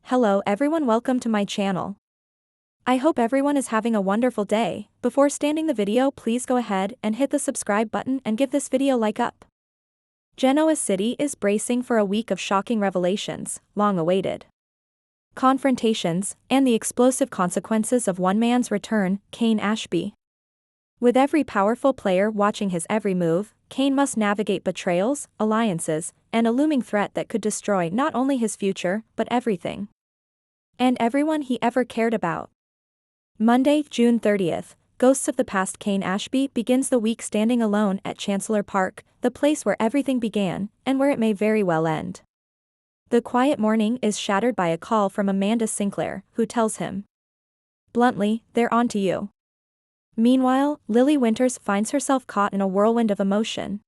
Hello everyone, welcome to my channel. I hope everyone is having a wonderful day. Before starting the video, please go ahead and hit the subscribe button and give this video a like up. Genoa City is bracing for a week of shocking revelations, long awaited confrontations, and the explosive consequences of one man's return, Cane Ashby. With every powerful player watching his every move, Cane must navigate betrayals, alliances, and a looming threat that could destroy not only his future, but everything and everyone he ever cared about. Monday, June 30th, Ghosts of the Past. Cane Ashby begins the week standing alone at Chancellor Park, the place where everything began, and where it may very well end. The quiet morning is shattered by a call from Amanda Sinclair, who tells him bluntly, "They're on to you." Meanwhile, Lily Winters finds herself caught in a whirlwind of emotion.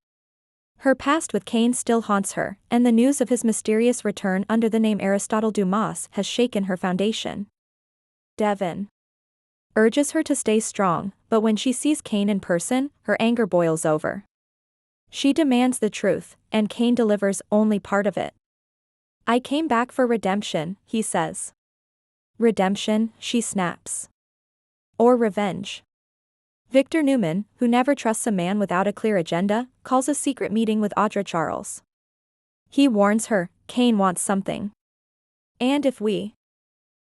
Her past with Cane still haunts her, and the news of his mysterious return under the name Aristotle Dumas has shaken her foundation. Devon urges her to stay strong, but when she sees Cane in person, her anger boils over. She demands the truth, and Cane delivers only part of it. "I came back for redemption," he says. "Redemption," she snaps. "Or revenge?" Victor Newman, who never trusts a man without a clear agenda, calls a secret meeting with Audra Charles. He warns her, "Cane wants something. And if we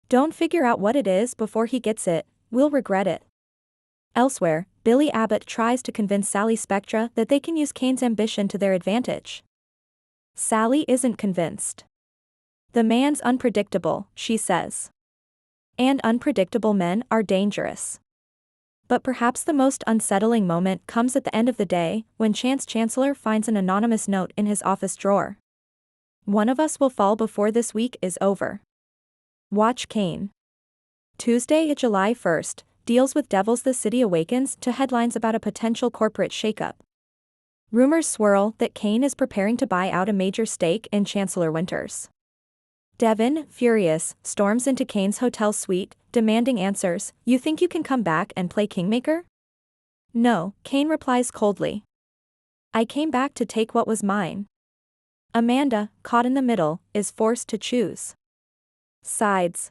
don't figure out what it is before he gets it, we'll regret it." Elsewhere, Billy Abbott tries to convince Sally Spectra that they can use Cane's ambition to their advantage. Sally isn't convinced. "The man's unpredictable," she says. "And unpredictable men are dangerous." But perhaps the most unsettling moment comes at the end of the day, when Chancellor finds an anonymous note in his office drawer. "One of us will fall before this week is over. Watch Cane." Tuesday, July 1st, deals with Devils. The city awakens to headlines about a potential corporate shakeup. Rumors swirl that Cane is preparing to buy out a major stake in Chancellor Winters. Devon, furious, storms into Cane's hotel suite, demanding answers. "You think you can come back and play kingmaker?" "No," Cane replies coldly. "I came back to take what was mine." Amanda, caught in the middle, is forced to choose sides.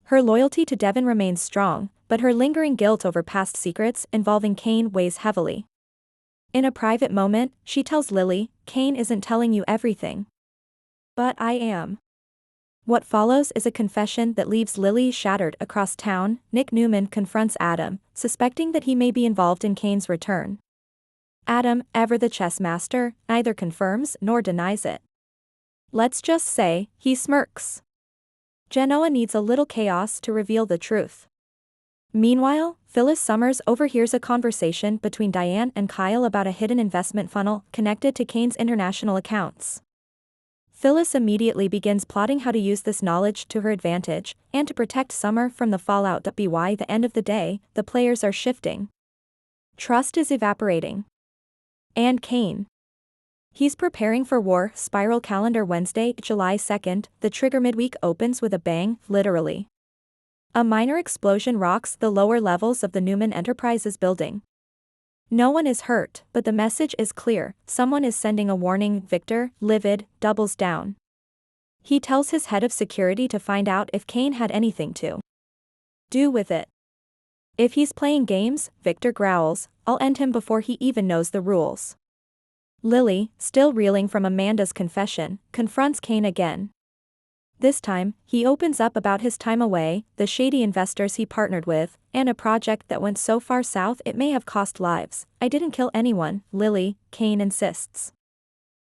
Her loyalty to Devon remains strong, but her lingering guilt over past secrets involving Cane weighs heavily. In a private moment, she tells Lily, "Cane isn't telling you everything. But I am." What follows is a confession that leaves Lily shattered. Across town, Newman confronts Adam, suspecting that he may be involved in Cane's return. Adam, ever the chess master, neither confirms nor denies it. Let's just say, he smirks. Genoa needs a little chaos to reveal the truth. Meanwhile, Phyllis Summers overhears a conversation between Diane and Kyle about a hidden investment funnel connected to Cane's international accounts. Phyllis immediately begins plotting how to use this knowledge to her advantage, and to protect Summer from the fallout. By the end of the day, the players are shifting. Trust is evaporating. And Cane. He's preparing for war. Spiral calendar. Wednesday, July 2nd, the trigger. Midweek opens with a bang, literally. A minor explosion rocks the lower levels of the Newman Enterprises building. No one is hurt, but the message is clear: someone is sending a warning. Victor, livid, doubles down. He tells his head of security to find out if Cane had anything to do with it. If he's playing games, Victor growls, "I'll end him before he even knows the rules." Lily, still reeling from Amanda's confession, confronts Cane again. This time, he opens up about his time away, the shady investors he partnered with, and a project that went so far south it may have cost lives. "I didn't kill anyone, Lily," Cane insists.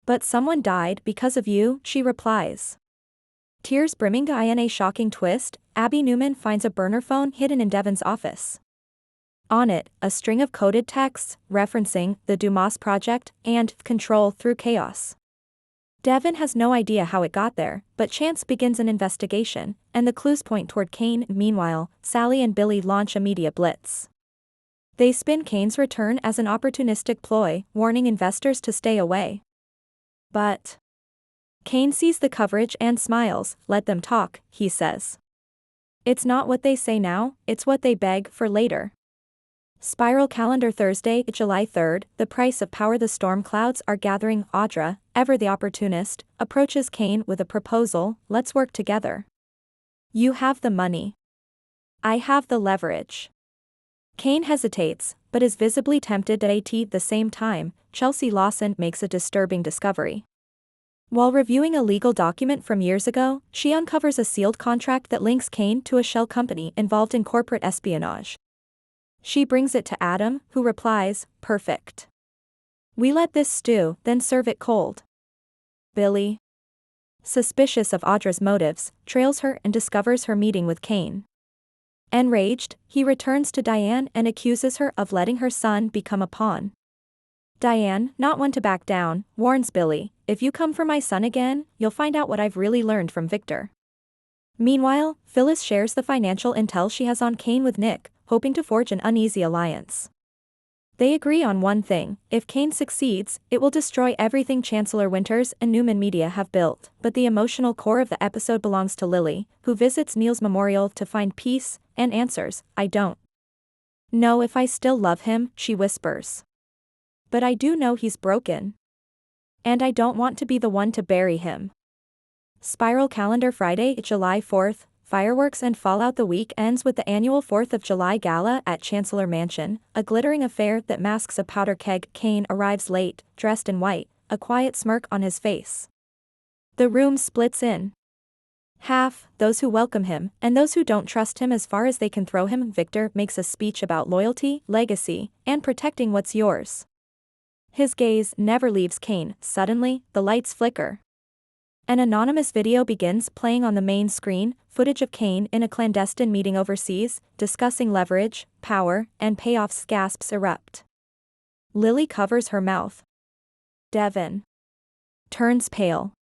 "But someone died because of you," she replies. Tears brimming. In a shocking twist, Abby Newman finds a burner phone hidden in Devon's office. On it, a string of coded texts, referencing the Dumas project, and control through chaos. Devon has no idea how it got there, but Chance begins an investigation, and the clues point toward Cane. Meanwhile, Sally and Billy launch a media blitz. They spin Cane's return as an opportunistic ploy, warning investors to stay away. But Cane sees the coverage and smiles. "Let them talk," he says. "It's not what they say now, it's what they beg for later." Spiral calendar. Thursday, July 3rd, the price of power. The storm clouds are gathering. Audra, ever the opportunist, approaches Cane with a proposal: "Let's work together." You have the money. I have the leverage. Cane hesitates, but is visibly tempted at the same time. Chelsea Lawson makes a disturbing discovery. While reviewing a legal document from years ago, she uncovers a sealed contract that links Cane to a shell company involved in corporate espionage. She brings it to Adam, who replies, "Perfect. We let this stew, then serve it cold." Billy, suspicious of Audra's motives, trails her and discovers her meeting with Cane. Enraged, he returns to Diane and accuses her of letting her son become a pawn. Diane, not one to back down, warns Billy, "If you come for my son again, you'll find out what I've really learned from Victor." Meanwhile, Phyllis shares the financial intel she has on Cane with Nick, hoping to forge an uneasy alliance. They agree on one thing: if Cane succeeds, it will destroy everything Chancellor Winters and Newman Media have built, but the emotional core of the episode belongs to Lily, who visits Neil's memorial to find peace, and answers, "I don't know if I still love him," she whispers. "But I do know he's broken. And I don't want to be the one to bury him." Spiral calendar Friday, July 4th, fireworks and fallout. The week ends with the annual 4th of July gala at Chancellor Mansion, a glittering affair that masks a powder keg. Cane arrives late, dressed in white, a quiet smirk on his face. The room splits in half, those who welcome him, and those who don't trust him as far as they can throw him. Victor makes a speech about loyalty, legacy, and protecting what's yours. His gaze never leaves Cane. Suddenly, the lights flicker. An anonymous video begins playing on the main screen, footage of Cane in a clandestine meeting overseas, discussing leverage, power, and payoffs. Gasps erupt. Lily covers her mouth. Devon turns pale.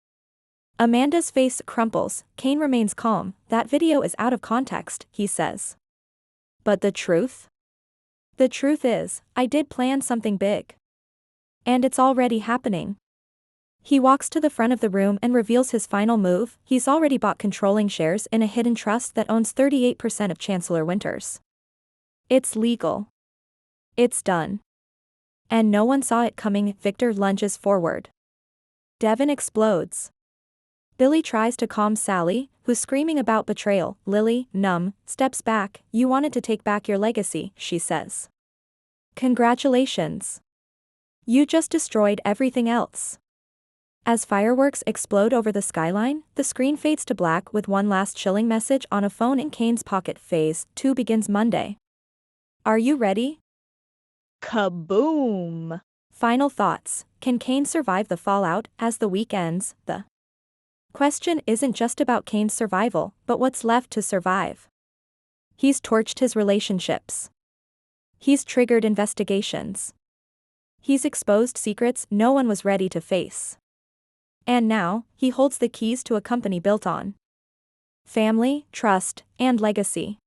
Amanda's face crumples. Cane remains calm. "That video is out of context," he says. "But the truth? The truth is, I did plan something big. And it's already happening." He walks to the front of the room and reveals his final move. He's already bought controlling shares in a hidden trust that owns 38% of Chancellor Winters. It's legal. It's done. And no one saw it coming. Victor lunges forward. Devon explodes. Billy tries to calm Sally, who's screaming about betrayal. Lily, numb, steps back. "You wanted to take back your legacy," she says. "Congratulations. You just destroyed everything else." As fireworks explode over the skyline, the screen fades to black with one last chilling message on a phone in Cane's pocket. Phase 2 begins Monday. Are you ready? Kaboom! Final thoughts: can Cane survive the fallout? As the week ends, the question isn't just about Cane's survival, but what's left to survive. He's torched his relationships. He's triggered investigations. He's exposed secrets no one was ready to face. And now, he holds the keys to a company built on family, trust, and legacy.